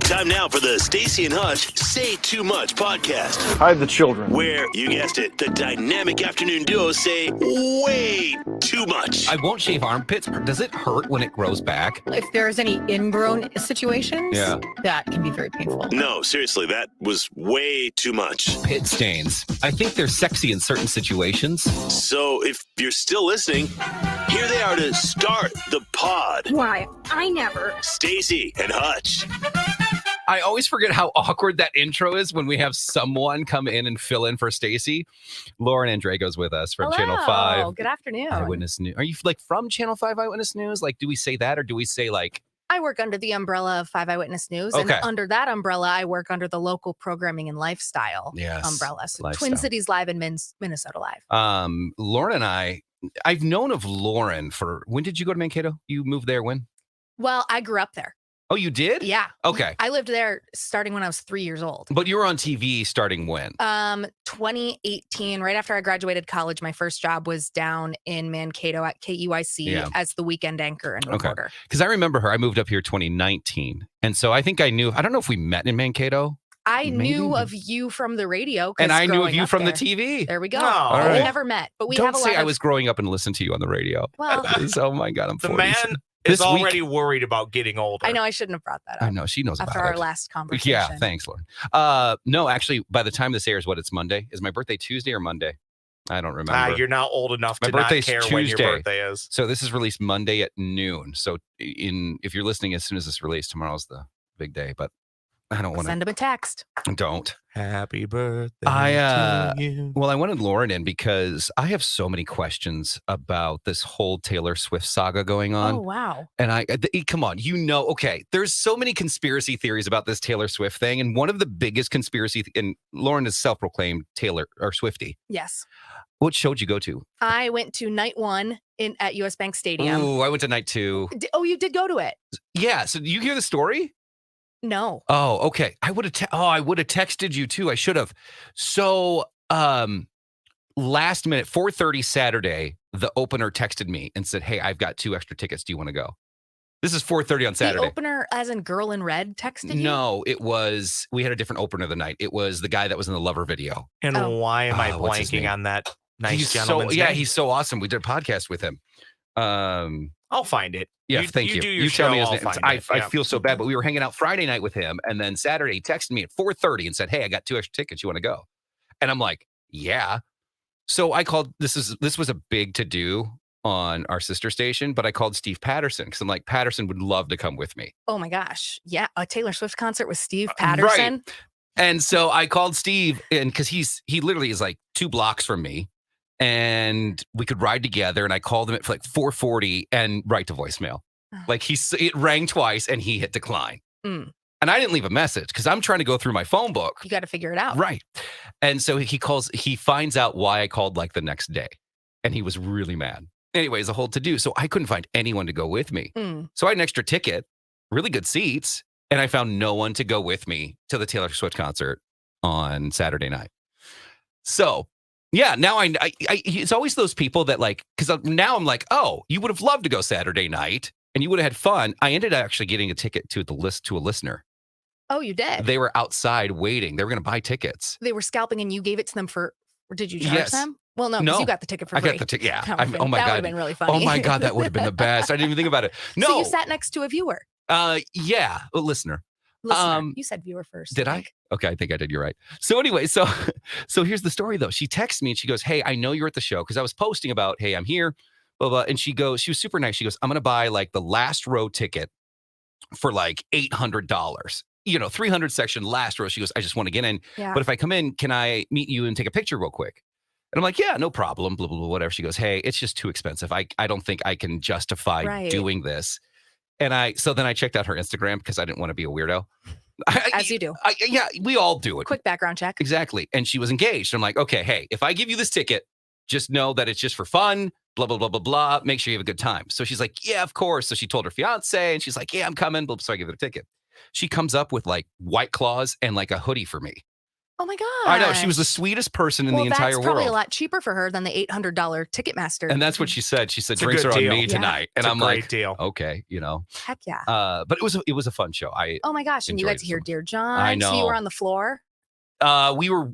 Time now for the Stacey and Hutch Say Too Much podcast. Hide the children. Where, you guessed it, the dynamic afternoon duo say way too much. I won't shave armpits. Does it hurt when it grows back? If there's any ingrown situations, Yeah. that can be very painful. No, seriously, that was way too much. Pit stains. I think they're sexy in certain situations. So if you're still listening, here they are to start the pod. Why, I never. Stacey and Hutch. I always forget how awkward that intro is when we have someone come in and fill in for Stacey. Lauren Andrego's with us from Channel 5. Good afternoon. Eyewitness News. Are you like from Channel 5 Eyewitness News? Like, do we say that or do we say like... I work under the umbrella of 5 Eyewitness News. Okay. And under that umbrella, I work under the local programming and lifestyle umbrella. So lifestyle. Twin Cities Live and Minnesota Live. Lauren and I've known of Lauren for... When did you go to Mankato? You moved there when? Well, I grew up there. Oh, you did? Yeah. Okay. I lived there starting when I was 3 years old. But you were on TV starting when? 2018, right after I graduated college, my first job was down in Mankato at KUIC as the weekend anchor and reporter. Because I remember her. I moved up here 2019. And so I think I don't know if we met in Mankato. I knew of you from the radio. And I knew of you from the TV. There we go. All We right. never met, but we Don't have a say lot I of... was growing up and listened to you on the radio. Well, Oh my God, I'm The 40. man This is already worried about getting older. I know I shouldn't have brought that up. I know, she knows after about our it. last conversation. Yeah, thanks, Lauren. No, actually, by the time this airs, it's Monday? Is my birthday Tuesday or Monday? I don't remember. You're now old enough My to not birthday's care when your Tuesday. birthday is. So this is released Monday at noon. So if you're listening as soon as it's released, tomorrow's the big day. But I don't want to. Send him a text. Don't. Happy birthday to you. Well, I wanted Lauren in because I have so many questions about this whole Taylor Swift saga going on. Oh, wow. And come on, okay, there's so many conspiracy theories about this Taylor Swift thing. And one of the biggest conspiracy, and Lauren is self-proclaimed Taylor or Swiftie. Yes. What show did you go to? I went to night one at US Bank Stadium. Ooh, I went to night 2. You did go to it? Yeah. So do you hear the story? No. Oh, okay. I would have texted you too. I should have. So, last minute, 4:30 Saturday, the opener texted me and said, "Hey, I've got 2 extra tickets. Do you want to go?" This is 4:30 on Saturday. The opener, as in Girl in Red, texted you? No, we had a different opener of the night. It was the guy that was in the Lover video. And why am I what's his name? blanking on that nice He's gentleman's name? he's so awesome. We did a podcast with him. I'll find it. Yeah, thank you. Do your You tell show, me his I'll name. find I it. Yeah. feel so bad, but we were hanging out Friday night with him, and then Saturday he texted me at 4:30 and said, "Hey, I got 2 extra tickets. You want to go?" And I'm like, "Yeah." So I called. This was a big to do on our sister station, but I called Steve Patterson because I'm like, Patterson would love to come with me. Oh my gosh. Yeah. A Taylor Swift concert with Steve Patterson. Right. And so I called Steve, and because he literally is like 2 blocks from me. And we could ride together. And I called him at like 4:40 and write to voicemail. Like it rang twice and he hit decline. Mm. And I didn't leave a message because I'm trying to go through my phone book. You got to figure it out. Right. And so he finds out why I called like the next day. And he was really mad. Anyways, a whole to do. So I couldn't find anyone to go with me. Mm. So I had an extra ticket, really good seats. And I found no one to go with me to the Taylor Swift concert on Saturday night. So yeah, now I it's always those people that like, because now I'm like, oh, you would have loved to go Saturday night and you would have had fun. I ended up actually getting a ticket to a listener. Oh, you did? They were outside waiting. They were going to buy tickets. They were scalping and you gave it to them or did you charge Yes. them? Well, no, because you got the ticket for free. I got the ticket, yeah. Oh my God. That would have been really funny. Oh my God, that would have been the best. I didn't even think about it. No. So you sat next to a viewer. Yeah, a listener. Listener. You said viewer first. Did I? Okay, I think I did. You're right. So anyway, so here's the story though. She texts me and she goes, "Hey, I know you're at the show," because I was posting about, "Hey, I'm here," blah, blah. And she was super nice. She goes, "I'm going to buy like the last row ticket for like $800. 300 section last row." She goes, "I just want to get in. Yeah. But if I come in, can I meet you and take a picture real quick?" And I'm like, "Yeah, no problem, blah, blah, blah, whatever." She goes, "Hey, it's just too expensive. I don't think I can justify doing this." And so then I checked out her Instagram because I didn't want to be a weirdo. As you do. Yeah, we all do it. Quick background check. Exactly. And she was engaged. I'm like, okay, hey, if I give you this ticket, just know that it's just for fun, blah, blah, blah, blah, blah. Make sure you have a good time. So she's like, yeah, of course. So she told her fiance and she's like, yeah, I'm coming. So I give her a ticket. She comes up with like White Claws and like a hoodie for me. Oh my god! I know, she was the sweetest person in the entire that's probably world. a lot cheaper for her than the $800 Ticketmaster. And that's what she said. She said, It's a drinks good are on deal. me Yeah. tonight. And It's a I'm great like, deal. okay, Heck yeah. But it was a fun show. Oh my gosh. And you enjoyed got it to so hear much. Dear John. I know. So you were on the floor? We were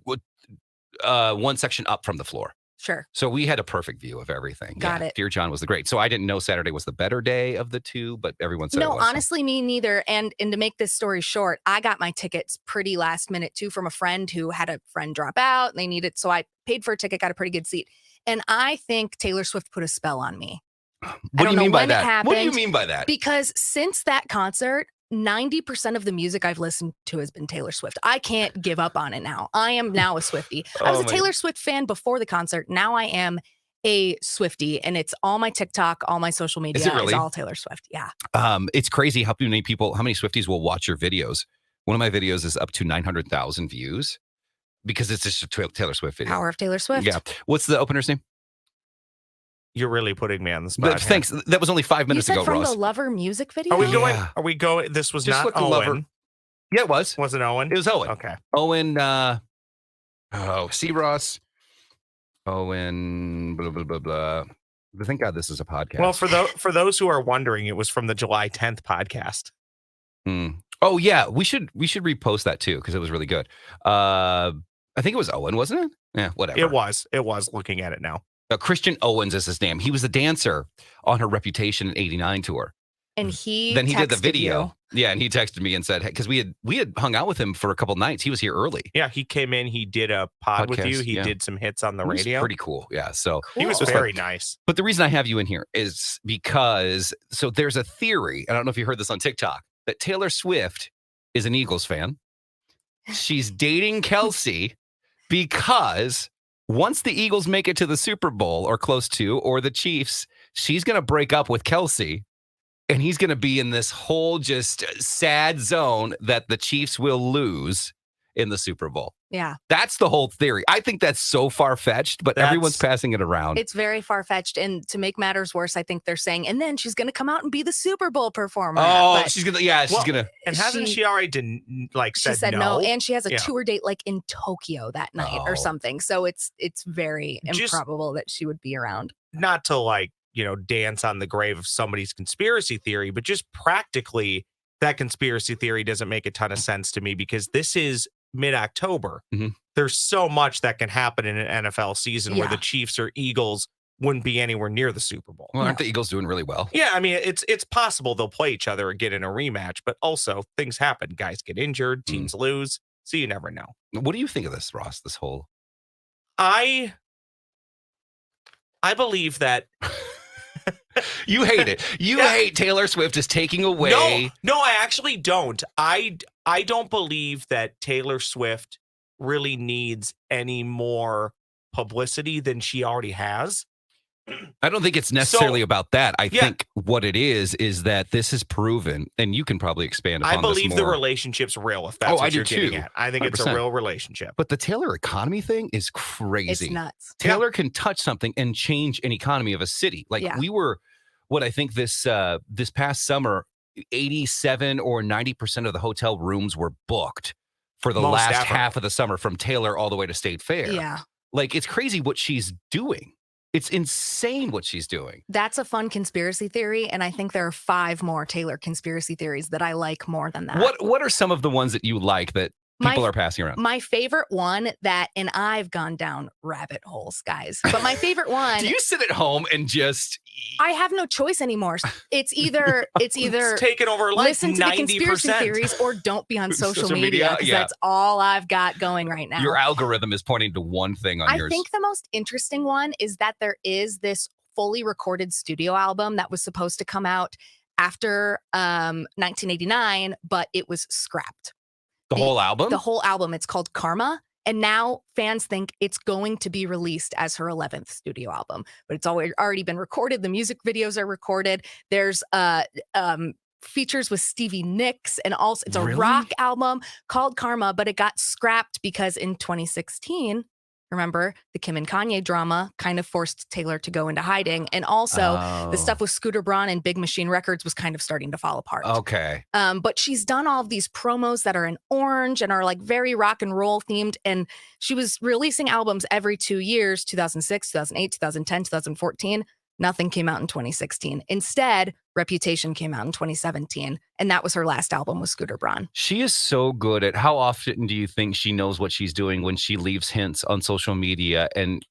one section up from the floor. Sure. So we had a perfect view of everything. Got it. Dear John was the great. So I didn't know Saturday was the better day of the two, but everyone said it No, was. honestly, me neither. And to make this story short, I got my tickets pretty last minute too from a friend who had a friend drop out and they needed. So I paid for a ticket, got a pretty good seat. And I think Taylor Swift put a spell on me. What do you mean by that? Happened, What do you mean by that? Because since that concert, 90% of the music I've listened to has been Taylor Swift. I can't give up on it now. I am now a Swiftie. I was a Taylor Swift fan before the concert. Now I am a Swiftie, and it's all my TikTok, all my social media is all Taylor Swift. Yeah. It's crazy how many Swifties will watch your videos. One of my videos is up to 900,000 views because it's just a Taylor Swift video. Power of Taylor Swift. Yeah. What's the opener's name? You're really putting me on the spot. Thanks. That was only 5 minutes you said ago, from Ross. the Lover music video? Are we going? Yeah. Are we going? This was Just not look the Owen. Lover. Yeah, it was. Was it Owen? It was Owen. Okay. Owen. See Ross. Owen. Blah blah blah blah. Thank God this is a podcast. Well, for those who are wondering, it was from the July 10th podcast. Oh yeah, we should repost that too because it was really good. I think it was Owen, wasn't it? Yeah, whatever. It was. Looking at it now. Christian Owens is his name. He was the dancer on her Reputation in '89 tour. And he did the video. You. Yeah, and he texted me and said, because we had hung out with him for a couple nights. He was here early. Yeah, he came in. He did a podcast with you. He did some hits on the radio. Pretty cool. Yeah. So he was very nice. But the reason I have you in here is because there's a theory. I don't know if you heard this on TikTok that Taylor Swift is an Eagles fan. She's dating Kelce because once the Eagles make it to the Super Bowl or close to, or the Chiefs, she's going to break up with Kelce. And he's going to be in this whole just sad zone that the Chiefs will lose in the Super Bowl. Yeah. That's the whole theory. I think that's so far-fetched, but everyone's passing it around. It's very far-fetched. And to make matters worse, I think they're saying, and then she's going to come out and be the Super Bowl performer. Oh, but she's going to. And hasn't she already said she said no? And she has a tour date in Tokyo that night or something. So it's very improbable that she would be around. Not to dance on the grave of somebody's conspiracy theory, but just practically that conspiracy theory doesn't make a ton of sense to me because this is mid-October. Mm-hmm. There's so much that can happen in an NFL season where the Chiefs or Eagles wouldn't be anywhere near the Super Bowl. Well, aren't the Eagles doing really well? Yeah, I mean, it's possible they'll play each other and get in a rematch, but also things happen. Guys get injured, teams lose, so you never know. What do you think of this, Ross, this whole... I believe that... You hate it. You hate Taylor Swift is taking away. No, I actually don't. I don't believe that Taylor Swift really needs any more publicity than she already has. I don't think it's necessarily about that. I think what it is that this is proven, and you can probably expand upon this more. I believe the relationship's real, if that's what you're getting at. I think 100%. It's a real relationship. But the Taylor economy thing is crazy. It's nuts. Taylor can touch something and change an economy of a city. We were, I think this past summer, 87 or 90% of the hotel rooms were booked for the last half of the summer from Taylor all the way to State Fair. Yeah. It's crazy what she's doing. It's insane what she's doing. That's a fun conspiracy theory, and I think there are 5 more Taylor conspiracy theories that I like more than that. What are some of the ones that you like that people are passing around? My favorite one and I've gone down rabbit holes, guys, but my favorite one... Do you sit at home and just... I have no choice anymore. It's either taken over listen to 90%. the conspiracy theories or don't be on social media because that's all I've got going right now. Your algorithm is pointing to one thing on yours. I think the most interesting one is that there is this fully recorded studio album that was supposed to come out after 1989, but it was scrapped. The whole album? The whole album. It's called Karma. And now fans think it's going to be released as her 11th studio album, but it's already been recorded. The music videos are recorded. There's features with Stevie Nicks, and also it's a rock album called Karma, but it got scrapped because in 2016, remember, the Kim and Kanye drama kind of forced Taylor to go into hiding. And also the stuff with Scooter Braun and Big Machine Records was kind of starting to fall apart. Okay. But she's done all of these promos that are in orange and are like very rock and roll themed. And she was releasing albums every 2 years, 2006, 2008, 2010, 2014. Nothing came out in 2016. Instead, Reputation came out in 2017. And that was her last album with Scooter Braun. She is so good at how often do you think she knows what she's doing when she leaves hints on social media and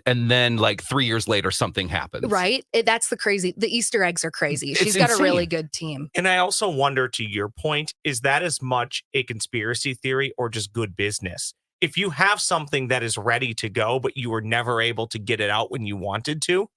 then like 3 years later something happens. Right? That's the Easter eggs are crazy. She's It's got insane. a really good team. And I also wonder, to your point, is that as much a conspiracy theory or just good business? If you have something that is ready to go, but you were never able to get it out when you wanted to,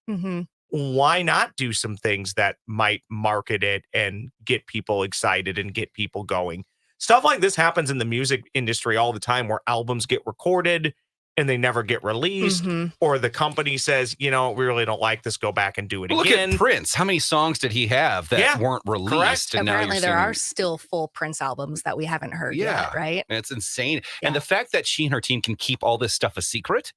why not do some things that might market it and get people excited and get people going? Stuff like this happens in the music industry all the time, where albums get recorded and they never get released, or the company says, we really don't like this, go back and do it Look again. at Prince. How many songs did he have that weren't released? Correct. And Apparently, now there you're are still full Prince albums that we haven't heard yet, right? It's insane. Yeah. And the fact that she and her team can keep all this stuff a secret,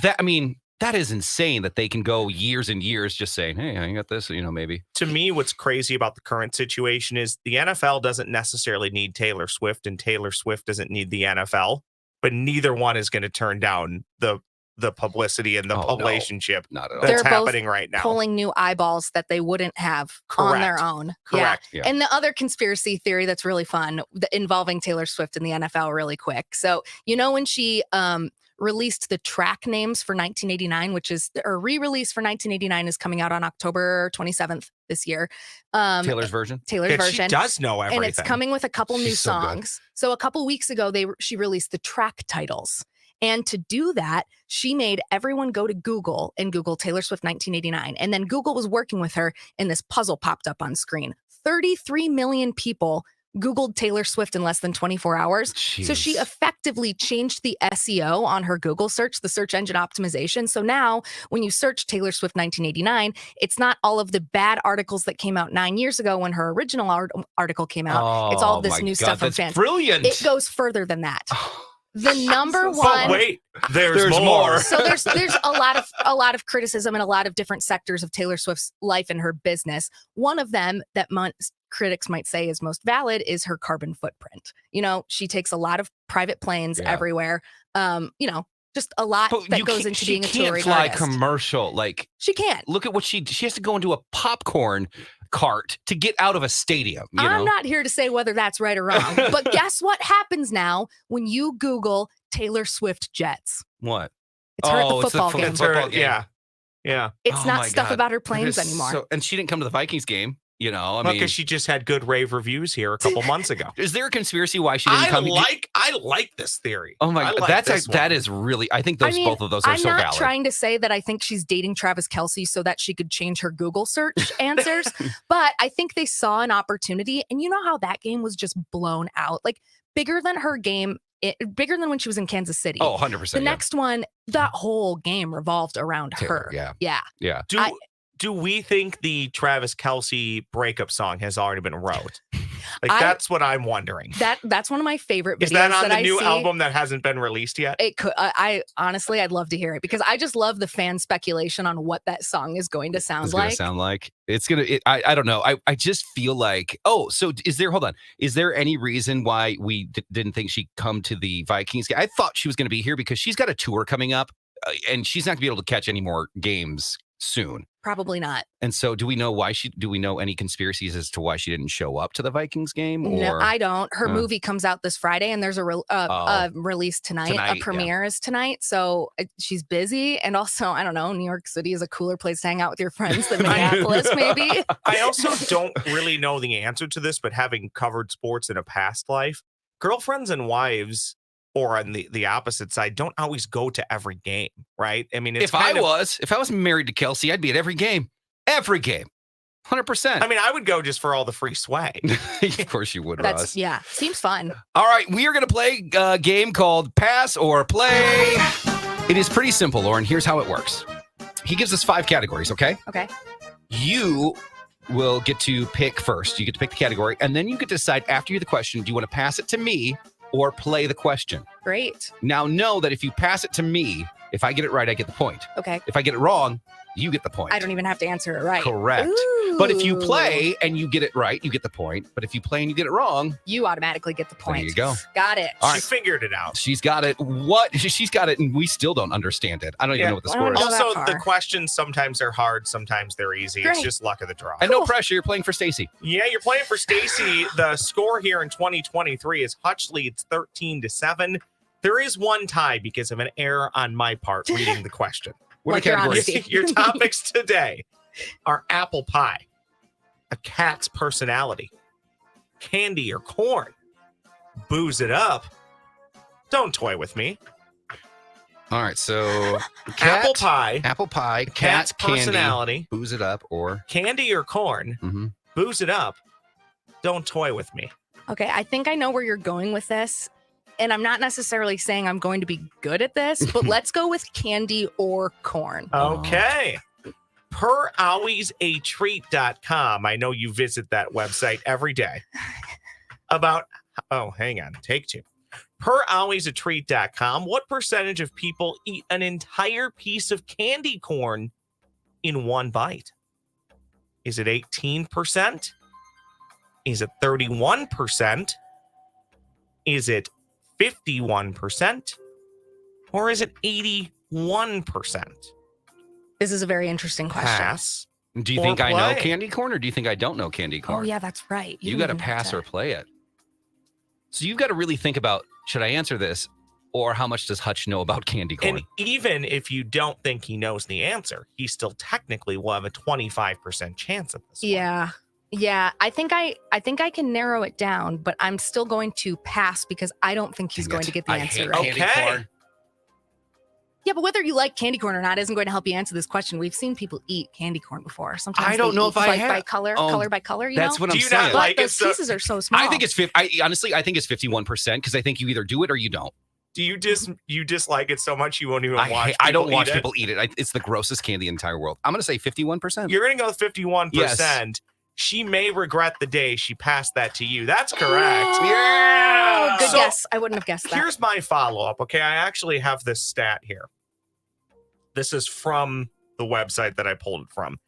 that is insane that they can go years and years just saying, hey, I got this, maybe. To me, what's crazy about the current situation is the NFL doesn't necessarily need Taylor Swift, and Taylor Swift doesn't need the NFL, but neither one is going to turn down the publicity and the relationship Not at all. that's They're both happening right now. Pulling new eyeballs that they wouldn't have on their own. Correct. Yeah. And the other conspiracy theory that's really fun involving Taylor Swift and the NFL really quick. So, when she released the track names for 1989, which is, or re-release for 1989 is coming out on October 27th this year. Taylor's version? Taylor's Yeah, version. she does know everything. And it's coming with a couple new She's so good. songs. So a couple weeks ago, she released the track titles. And to do that, she made everyone go to Google and Google Taylor Swift 1989. And then Google was working with her, and this puzzle popped up on screen. 33 million people Googled Taylor Swift in less than 24 hours. Jeez. So she effectively changed the SEO on her Google search, the search engine optimization. So now when you search Taylor Swift 1989, it's not all of the bad articles that came out 9 years ago when her original article came out. It's all of this new stuff from fans. Brilliant. It goes further than that. The number one. But wait, there's more. more. So there's a lot of criticism in a lot of different sectors of Taylor Swift's life and her business. One of them that critics might say is most valid is her carbon footprint. She takes a lot of private planes everywhere. Just a lot that goes into being a touring fly artist. commercial. Like, She can't. look at what she has to go into a popcorn cart to get out of a stadium. I'm not here to say whether that's right or wrong, but guess what happens now when you Google Taylor Swift jets? What? It's her at the football game. It's her, yeah. It's Oh not my stuff God. about her That planes is anymore. so- and she didn't come to the Vikings game. I mean, Because she just had good rave reviews here a couple months ago. is there a conspiracy why she didn't come? I like this theory. Oh my I God, like this that one. is really. I think both of those are I'm so not valid. trying to say that I think she's dating Travis Kelce so that she could change her Google search answers, but I think they saw an opportunity. And you know how that game was just blown out, like bigger than her game, bigger than when she was in Kansas City. Oh, 100%. the next one, that whole game revolved around Taylor, her. yeah. Do we think the Travis Kelce breakup song has already been wrote? That's what I'm wondering. That's one of my favorite videos. Is that on the I new see. album that hasn't been released yet? It could. I honestly, I'd love to hear it because I just love the fan speculation on what that song is going to sound It's like. gonna sound like it's gonna. I don't know. I just feel like. Oh, so is there? Hold on. Is there any reason why we didn't think she'd come to the Vikings game? I thought she was going to be here because she's got a tour coming up, and she's not going to be able to catch any more games soon. Probably not. And so, do we know why do we know any conspiracies as to why she didn't show up to the Vikings game? Or No, I don't. Her movie comes out this Friday, and there's a release tonight. A premiere is tonight, so she's busy. And also, I don't know. New York City is a cooler place to hang out with your friends than Minneapolis, maybe. I also don't really know the answer to this, but having covered sports in a past life, girlfriends and wives, or on the opposite side, don't always go to every game, right? I mean, if I was married to Kelce, I'd be at every game, 100%. I mean, I would go just for all the free swag. Of course you would, Ross. Seems fun. All right, we are going to play a game called Pass or Play. It is pretty simple, Lauren. Here's how it works. He gives us 5 categories, okay? Okay. You will get to pick first. You get to pick the category, and then you get to decide after you the question, do you want to pass it to me or play the question. Great. Now, know that if you pass it to me, if I get it right, I get the point. Okay. If I get it wrong, you get the point. I don't even have to answer it right. Correct. Ooh. But if you play and you get it right, you get the point. But if you play and you get it wrong, you automatically get the point. There you go. Got it. All She right. figured it out. She's got it. What? She's got it, and we still don't understand it. I don't even know what the I score don't is. know that Also, far. the questions sometimes are hard, sometimes they're easy. Great. It's just luck of the draw. And no pressure. You're playing for Stacy. Yeah, you're playing for Stacy. The score here in 2023 is Hutch leads 13-7. There is one tie because of an error on my part reading the question. What Like are your categories? honesty. Your topics today are apple pie, a cat's personality, candy or corn, booze it up, don't toy with me, All right. So apple pie, apple pie, cat's cat, candy, personality, booze it up, or candy or corn, mhm. booze it up, don't toy with me. Okay, I think I know where you're going with this. And I'm not necessarily saying I'm going to be good at this, but let's go with candy or corn. Okay. Per alwaysaTreat.com. I know you visit that website every day. Hang on. Take two. Per alwaysaTreat.com, what percentage of people eat an entire piece of candy corn in one bite? Is it 18%? Is it 31%? Is it 51%? Or is it 81%? This is a very interesting question. Pass. Do you Or think I know play. candy corn, or do you think I don't know candy corn? Oh, yeah, that's right. You don't got to even have pass to- or play it. So you've got to really think about, should I answer this, or how much does Hutch know about candy corn? And even if you don't think he knows the answer, he still technically will have a 25% chance at this one. Yeah. Yeah, I think I can narrow it down, but I'm still going to pass because I don't think he's Dang going it. to get the I answer hate right. candy Okay. corn. Yeah, but whether you like candy corn or not isn't going to help you answer this question. We've seen people eat candy corn before. Sometimes I don't they know eat if I like have. by color, Oh, color by color. You That's know? what Do I'm you not saying. But like it those so- pieces are so small. I think it's honestly, I think it's 51% because I think you either do it or you don't. Do you dislike it so much you won't even watch? I don't people watch eat it? people eat it. It's the grossest candy in the entire world. I'm going to say 51%. You're going to go with 51%. Yes. She may regret the day she passed that to you. That's correct. Oh, good So, guess. I wouldn't have guessed that. Here's my follow-up. Okay, I actually have this stat here. This is from the website that I pulled it from.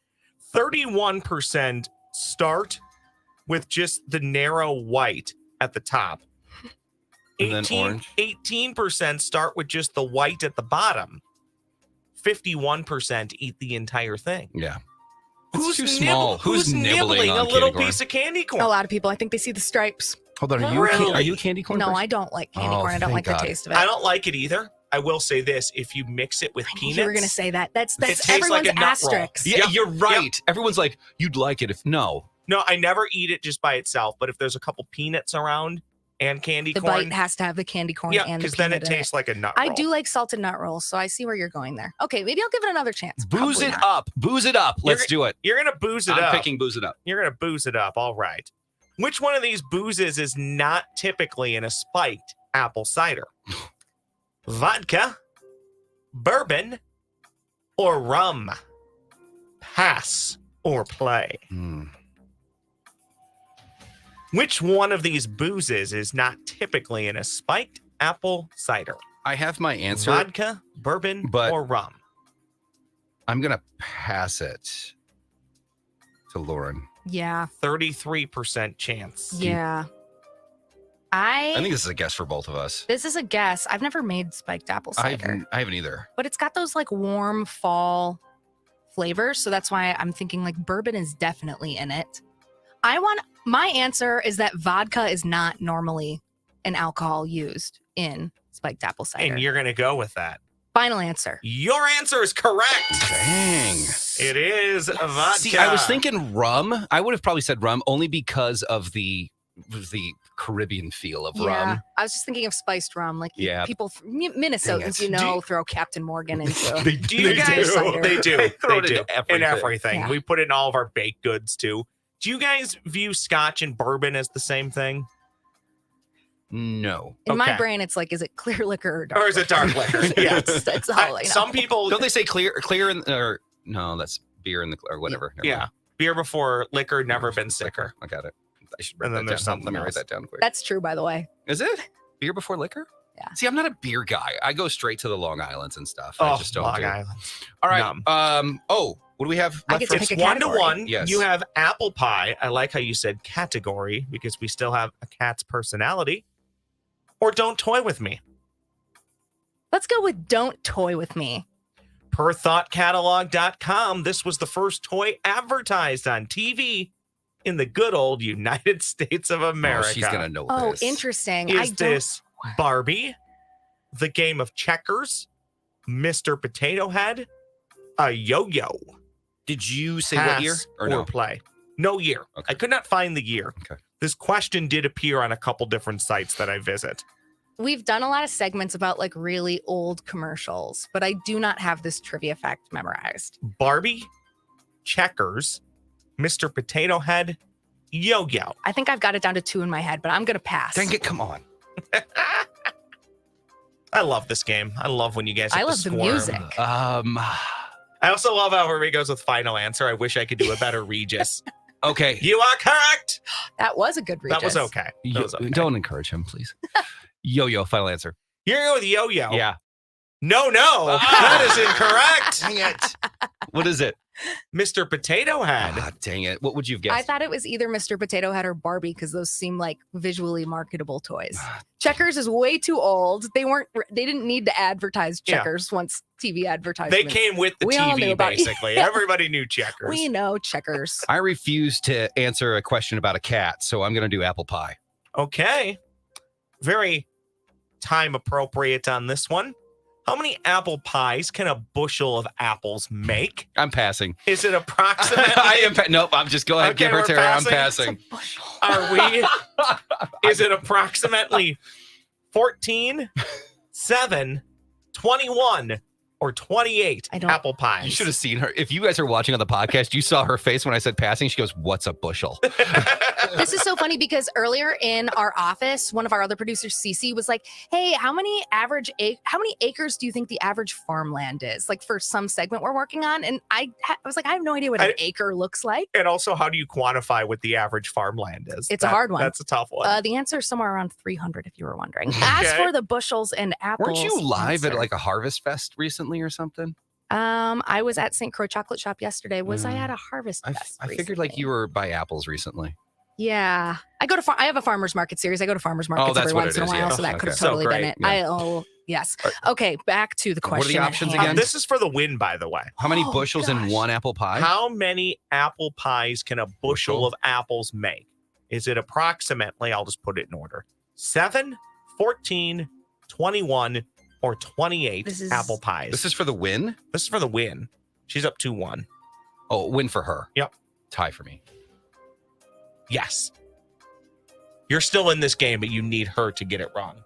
31% start with just the narrow white at the top. And then orange. 18% start with just the white at the bottom. 51% eat the entire thing. Yeah. Who's too small? Who's nibbling on a little candy corn? piece of candy corn? A lot of people, I think they see the stripes. Hold on. Really? Are you a candy corn No, person? I don't like candy Oh, corn. I don't thank like God. the taste of it. I don't like it either. I will say this: if you mix it with I knew peanuts, you were going to say that. That's tastes everyone's like a nut roll. asterisk. Yeah, Yep. you're right. Everyone's like, you'd like it if no. No, I never eat it just by itself. But if there's a couple peanuts around and candy The corn, bite has to have the candy corn yeah, and the because then it peanut in tastes like a nut roll. I do like salted nut rolls, so I see where you're going there. Okay, maybe I'll give it another chance. Booze Probably it not. up. Booze it up. Let's do it. You're gonna booze it I'm up. picking booze it up. You're gonna booze it up. All right. Which one of these boozes is not typically in a spiked apple cider? Vodka, bourbon, or rum? Pass or play? Hmm. Which one of these boozes is not typically in a spiked apple cider? I have my answer. Vodka, bourbon, but- or rum? I'm going to pass it to Lauren. Yeah, 33% chance. yeah. I think this is a guess for both of us. This is a guess. I've never made spiked apple cider, I haven't either. but it's got those like warm fall flavors, so that's why I'm thinking like bourbon is definitely in it. My answer is that vodka is not normally an alcohol used in spiked apple cider. And you're going to go with that. Final answer. Your answer is correct. Dang. It is vodka. See, I was thinking rum. I would have probably said rum only because of the Caribbean feel of Yeah, rum. I was just thinking of spiced rum. Like Yeah. people, Minnesotans, Dang it. Do you- throw Captain Morgan into. Do you They guys? do. They do. They throw They it do. into In everything. everything. Yeah. We put it in all of our baked goods too. Do you guys view scotch and bourbon as the same thing? No. In my Okay. brain, it's like, is it clear liquor or dark Or is it dark liquor? Yeah. that's all I know. Some people Don't they say clear in or no, that's beer in the or whatever. Never Yeah. mind. Beer before liquor, never been sicker. I got it. I should write And then that there's down. something Let me write else. that down quick. That's true, by the way. Is it? Beer before liquor? Yeah. See, I'm not a beer guy. I go straight to the Long Islands and stuff. Oh, I just don't Long do. Island. All right. Numb. What do we have I left get for? to It's pick a 1 to category. 1. Yes. You have apple pie. I like how you said category because we still have a cat's personality. Or don't toy with me. Let's go with Don't Toy With Me. Per thoughtcatalog.com, this was the first toy advertised on TV in the good old United States of America. Oh, she's going to know Oh, this. interesting. Is this Barbie, the game of checkers, Mr. Potato Head, a yo-yo? Did you say what year? Pass Or no? play? No year. Okay. I could not find the year. Okay. This question did appear on a couple different sites that I visit. We've done a lot of segments about like really old commercials, but I do not have this trivia fact memorized. Barbie, checkers, Mr. Potato Head, yo-yo. I think I've got it down to 2 in my head, but I'm going to pass. Dang it, come on. I love this game. I love when you guys I have to love the squirm. music. I also love how everybody goes with final answer. I wish I could do a better Regis. Okay. You are correct. That was a good Regis. That was okay. That was okay. Don't encourage him, please. Yo-yo, final answer. You're going with yo-yo. Yeah. No, that is incorrect. Dang it. What is it? Mr. Potato Head. Ah, dang it. What would you have guessed? I thought it was either Mr. Potato Head or Barbie because those seem like visually marketable toys. Checkers is way too old. They didn't need to advertise Yeah. Checkers once TV They advertisements. came with the We all knew TV, about- basically. Everybody knew checkers. We know Checkers. I refuse to answer a question about a cat, so I'm going to do apple pie. Okay. Very time appropriate on this one. How many apple pies can a bushel of apples make? I'm passing. Is it approximately? I am. Nope. I'm just go ahead. Okay, Give her we're to her. I'm passing. passing. Are we? Is it approximately 14, 7, 21, or 28 I don't- apple pies? You should have seen her. If you guys are watching on the podcast, you saw her face when I said passing. She goes, "What's a bushel?" This is so funny because earlier in our office, one of our other producers, Cece, was like, "Hey, how many acres do you think the average farmland is?" Like for some segment we're working on, and I was like, "I have no idea what an acre looks like." And also, how do you quantify what the average farmland is? It's a hard one. That's a tough one. The answer is somewhere around 300, if you were wondering. As for the bushels and apples, Weren't you live at answer, like a Harvest Fest recently or something? I was at St. Croix Chocolate Shop yesterday. Was I at a Harvest Fest? I figured like you were by apples recently. Yeah, I have a farmers market series. I go to farmers markets that's every what once it in a is, while, yeah. so that could have So totally been great, it. yeah. Yes. Okay, back to the What are the question. at options hand. again? This is for the win, by the way. How many Oh, bushels in gosh. one apple pie? How many apple pies can a bushel of apples make? Is it approximately, I'll just put it in order, 7, 14, 21, or 28 This is- apple pies? This is for the win. This is for the win. She's up 2-1. Oh, win for her. Yep. Tie for me. Yes. You're still in this game, but you need her to get it wrong.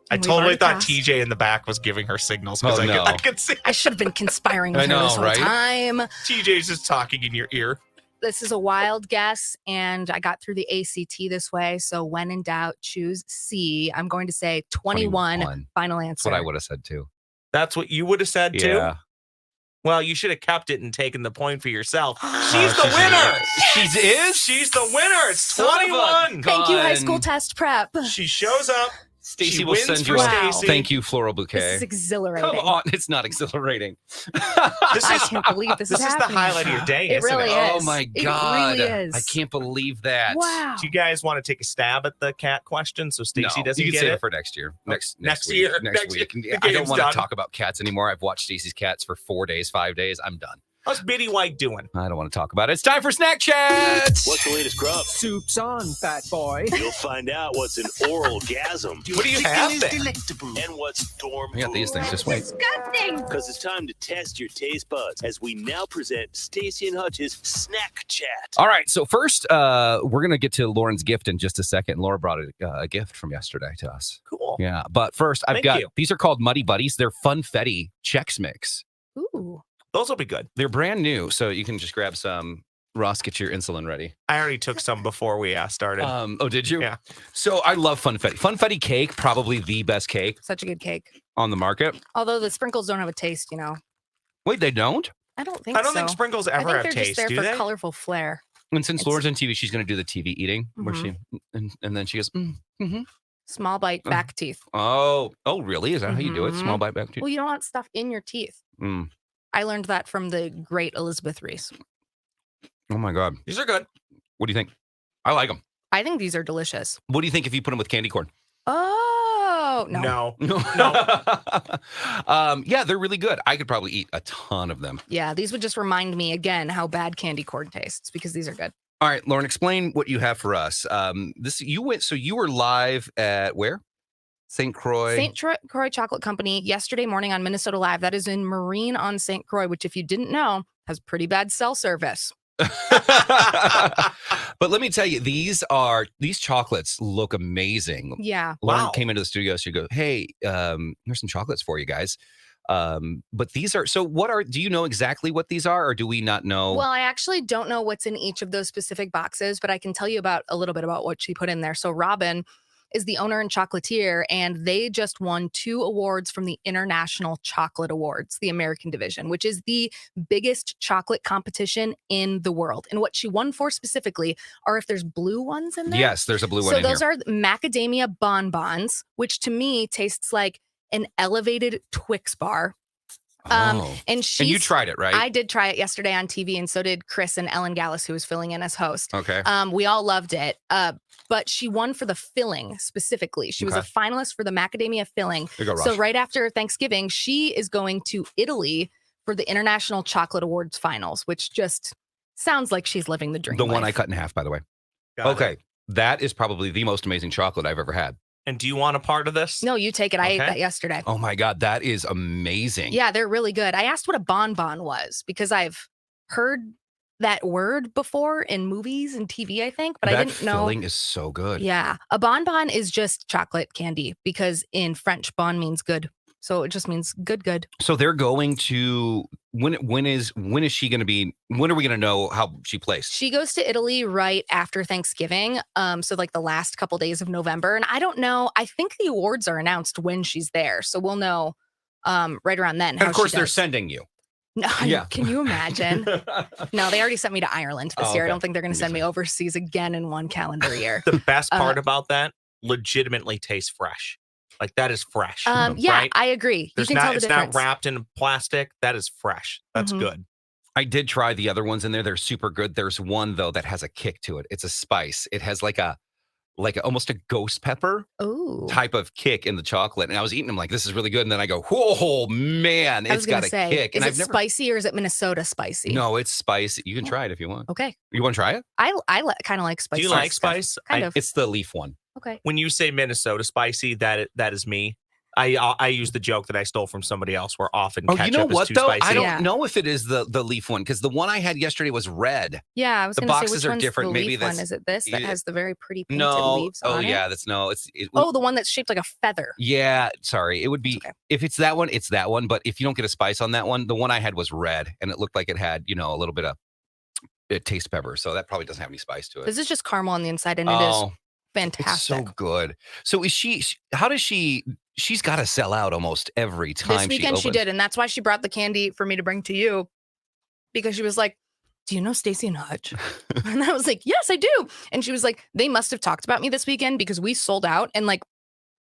I And we've totally already thought passed. TJ in the back was giving her signals because Oh, no. I could see I should have been conspiring with I her know, this whole right? time. TJ's just talking in your ear. This is a wild guess, and I got through the ACT this way. So when in doubt, choose C. I'm going to say 21. 21. Final That's answer. what I would have said too. That's what you would have said too? Yeah. Well, you should have kept it and taken the point for yourself. Oh, She's the winner. She is? She's the winner. It's Son of a 21. Thank you, high Gun. school test prep. She shows up. Stacy She will wins send for you a Stacy. thank you floral This bouquet. is exhilarating. Come on, it's not exhilarating. This I is can't believe this is the happening. highlight of your day, It isn't really it? Oh is. my It god. really is. I can't believe that. Wow. Do you guys want to take a stab at the cat question so Stacy No, doesn't you can get save it? it for next year. Next next week. year. Next Next week. year. Yeah, The I don't game's want done. to talk about cats anymore. I've watched Stacey's cats for 4 days, 5 days. I'm done. How's Biddy White doing? I don't want to talk about it. It's time for snack chat. What's the latest grub? Soup's on, fat boy. You'll find out what's an oral gasm What do you have there? and what's dorm I got these things. Just wait. Disgusting. Because it's time to test your taste buds as we now present Stacy and Hutch's Snack Chat. All right. So first, we're gonna get to Lauren's gift in just a second. Laura brought a gift from yesterday to us. Cool. Yeah. But first, I've Thank got you. these are called Muddy Buddies. They're Funfetti Chex Mix. Ooh. Those will be good. They're brand new, so you can just grab some. Ross, get your insulin ready. I already took some before we started. Oh, did you? Yeah. So I love Funfetti. Funfetti cake, probably the best cake Such a good cake. on the market. Although the sprinkles don't have a taste, you know. Wait, they don't? I don't think I don't so. think sprinkles I ever think have they're taste, just there do for they? colorful flair. And since It's- Laura's on TV, she's going to do the TV eating, where Mhm. she and then she goes, mm-hmm. Small bite back teeth. Oh, really? Is that how you do it? Small bite back teeth? Well, you don't want stuff in your teeth. I learned that from the great Elizabeth Reese. Oh my God. These are good. What do you think? I like them. I think these are delicious. What do you think if you put them with candy corn? Oh, no. Yeah, they're really good. I could probably eat a ton of them. Yeah, these would just remind me again how bad candy corn tastes because these are good. All right, Lauren, explain what you have for us. You were live at where? St. Croix. St. Croix Chocolate Company yesterday morning on Minnesota Live. That is in Marine on St. Croix, which if you didn't know, has pretty bad cell service. But let me tell you, these chocolates look amazing. Yeah. Lauren came into the studio. She goes, "Hey, here's some chocolates for you guys." But these are, do you know exactly what these are, or do we not know? Well, I actually don't know what's in each of those specific boxes, but I can tell you a little bit about what she put in there. So Robin is the owner and chocolatier, and they just won 2 awards from the International Chocolate Awards, the American division, which is the biggest chocolate competition in the world. And what she won for specifically are if there's blue ones in there. Yes, there's a blue one So in those here. are macadamia bonbons, which to me tastes like an elevated Twix bar. And you tried it, right? I did try it yesterday on TV, and so did Chris and Ellen Gallus, who was filling in as host. Okay. We all loved it. But she won for the filling specifically. She was a finalist for the macadamia filling. There you go, So Ross. right after Thanksgiving, she is going to Italy for the International Chocolate Awards finals, which just sounds like she's living the dream. The one I life. cut in half, by the way. Got it. That is probably the most amazing chocolate I've ever had. And do you want a part of this? No, you take it. I ate that yesterday. Oh my God, that is amazing. Yeah, they're really good. I asked what a bonbon was because I've heard that word before in movies and TV, I think, but I didn't know. That filling is so good. Yeah, a bonbon is just chocolate candy because in French, bon means good. So it just means good. So they're going to, when is she going to be, when are we going to know how she placed? She goes to Italy right after Thanksgiving. So like the last couple days of November. And I don't know, I think the awards are announced when she's there. So we'll know right around then. And of course they're sending you. No, Yeah. Can you imagine? No, they already sent me to Ireland this year. I okay. don't think they're going to send me overseas again in one calendar year. The best part about that, legitimately tastes fresh. Like that is fresh. Yeah, right? I agree. It's you can tell the not difference. wrapped in plastic. That is fresh. That's good. I did try the other ones in there. They're super good. There's one though that has a kick to it. It's a spice. It has like almost a ghost pepper type of kick in the chocolate. And I was eating them like, this is really good. And then I go, whoa, man, it's got a kick. Is and it spicy or is it Minnesota spicy? No, it's spicy. You can try it if you want. Okay. You want to try it? I kind of like spicy. Do you like stuff. spice? Kind of. It's the leaf one. Okay. When you say Minnesota spicy, that is me. I use the joke that I stole from somebody else where often ketchup you know what is too though? spicy. I don't know if it is the leaf one because the one I had yesterday was red. Yeah, I was The going to say boxes which are one's different. the Maybe leaf one? that's- Is it this that has the very pretty painted No. leaves Oh on it? yeah, The one that's shaped like a feather. Yeah, sorry. It would be if it's that one, it's that one. But if you don't get a spice on that one, the one I had was red, and it looked like it had a little bit of taste pepper. So that probably doesn't have any spice to it. This is just caramel on the inside, and it is fantastic. It's so good. So is she? How does she? She's got to sell out almost every time. This weekend she did, and that's why she brought the candy for me to bring to you, because she was like, "Do you know Stacy and Hutch?" And I was like, "Yes, I do." And she was like, "They must have talked about me this weekend because we sold out, and like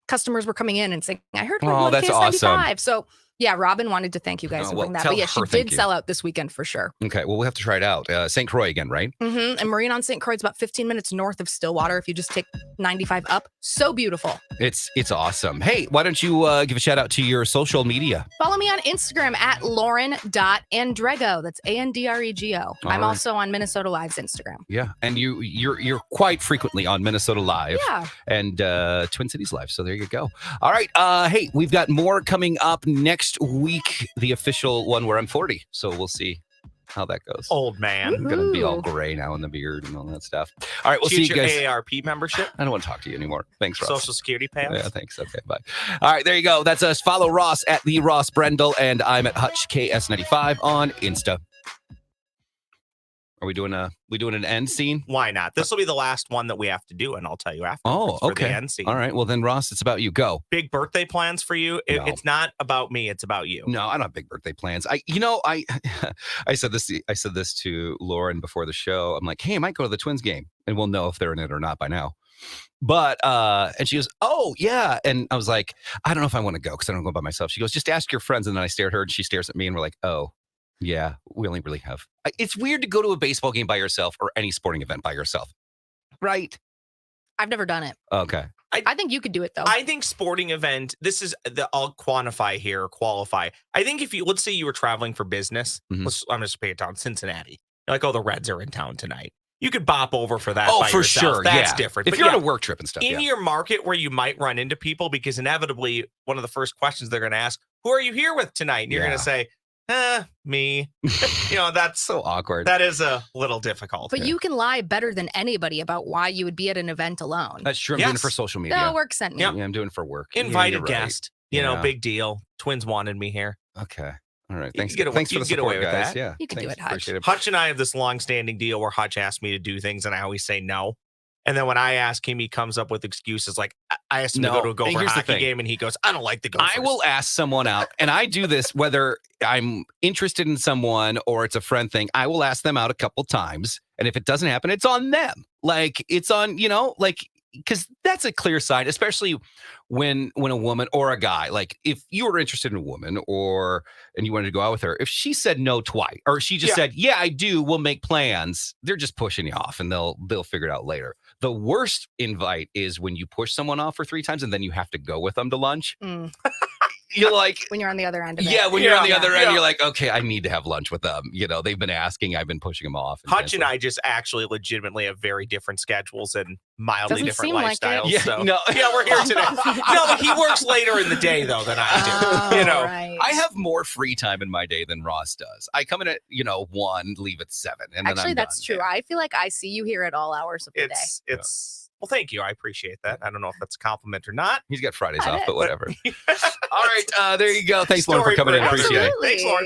customers were coming in and saying, I heard we're that's KS95." awesome. So yeah, Robin wanted to thank you guys and well, bring that. tell But yeah, she her thank did you. sell out this weekend for sure. Okay, well, we'll have to try it out. St. Croix again, right? Mm-hmm. And Marine on St. Croix is about 15 minutes north of Stillwater. If you just take 95 up, so beautiful. It's awesome. Hey, why don't you give a shout out to your social media? Follow me on Instagram at Lauren.Andrego. That's Andrego. I'm right. also on Minnesota Live's Instagram. Yeah, and you're quite frequently on Minnesota Live Yeah. and Twin Cities Live. So there you go. All right. Hey, we've got more coming up next week. The official one where I'm 40. So we'll see how that goes. Old man. I'm gonna be all Ooh. gray now in the beard and all that stuff. All right, we'll Did see you you get guys. your AARP membership? I don't want to talk to you anymore. Thanks, Ross. Social Security payouts? Yeah, thanks. Okay, bye. All right, there you go. That's us. Follow Ross at the Ross Brendel, and I'm at Hutch KS95 on Insta. Are we doing an end scene? Why not? This will be the last one that we have to do, and I'll tell you after. Oh, for okay. The end scene. All right. Well, then, Ross, it's about you. Go. Big birthday plans for you? No. It's not about me. It's about you. No, I don't have big birthday plans. I said this to Lauren before the show. I'm like, hey, I might go to the Twins game, and we'll know if they're in it or not by now. But and she goes, oh yeah. And I was like, I don't know if I want to go because I don't go by myself. She goes, just ask your friends. And then I stared at her and she stares at me and we're like, oh yeah, we only really have. It's weird to go to a baseball game by yourself or any sporting event by yourself. Right. I've never done it. Okay. I think you could do it though. I think sporting event, this is I'll quantify here, qualify. I think if you, let's say you were traveling for business, I'm just paying down Cincinnati. You're like, oh, the Reds are in town tonight. You could bop over for that. Oh, by for yourself. sure. That's yeah. different. If But you're yeah, on a work trip and stuff. in your market where you might run into people, because inevitably one of the first questions they're going to ask, who are you here with tonight? And you're going to say, me. That's so awkward. That is a little difficult. But you can lie better than anybody about why you would be at an event alone. That's true. I'm doing it for social media. No, work sent me. Yeah, I'm doing it for work. Invited right. guest. Big deal. Twins wanted me here. Okay. All right. Thanks. Thanks for the get away support, with guys. that. Yeah. You can do it, Hutch. Hutch and I have this long-standing deal where Hutch asks me to do things and I always say no. And then when I ask him, he comes up with excuses like, I asked him to go to a Gopher hockey game and he goes, I don't like the Gophers. I will ask someone out, and I do this whether I'm interested in someone or it's a friend thing. I will ask them out a couple times. And if it doesn't happen, it's on them. Like it's on, because that's a clear sign, especially when a woman or a guy, like if you were interested in a woman and you wanted to go out with her, if she said no twice, or she just said, yeah, I do, we'll make plans, they're just pushing you off and they'll figure it out later. The worst invite is when you push someone off for 3 times and then you have to go with them to lunch. You're like, when you're on the other end of it. Yeah, when you're on the other end, you're like, okay, I need to have lunch with them. They've been asking, I've been pushing them off. Hutch and I just actually legitimately have very different schedules and mildly Doesn't different seem like lifestyles. it. So No. yeah, we're here today. No, but he works later in the day though than I do. Right. I have more free time in my day than Ross does. I come in at 1, leave at 7, and Actually, then I'm that's done. true. I feel like I see you here at all hours of the day. It's well, thank you. I appreciate that. I don't know if that's a compliment or not. He's got Fridays It off, is. but whatever. All right, there you go. Thanks, Lauren, for coming in. Appreciate it. Absolutely. Thanks, Lauren.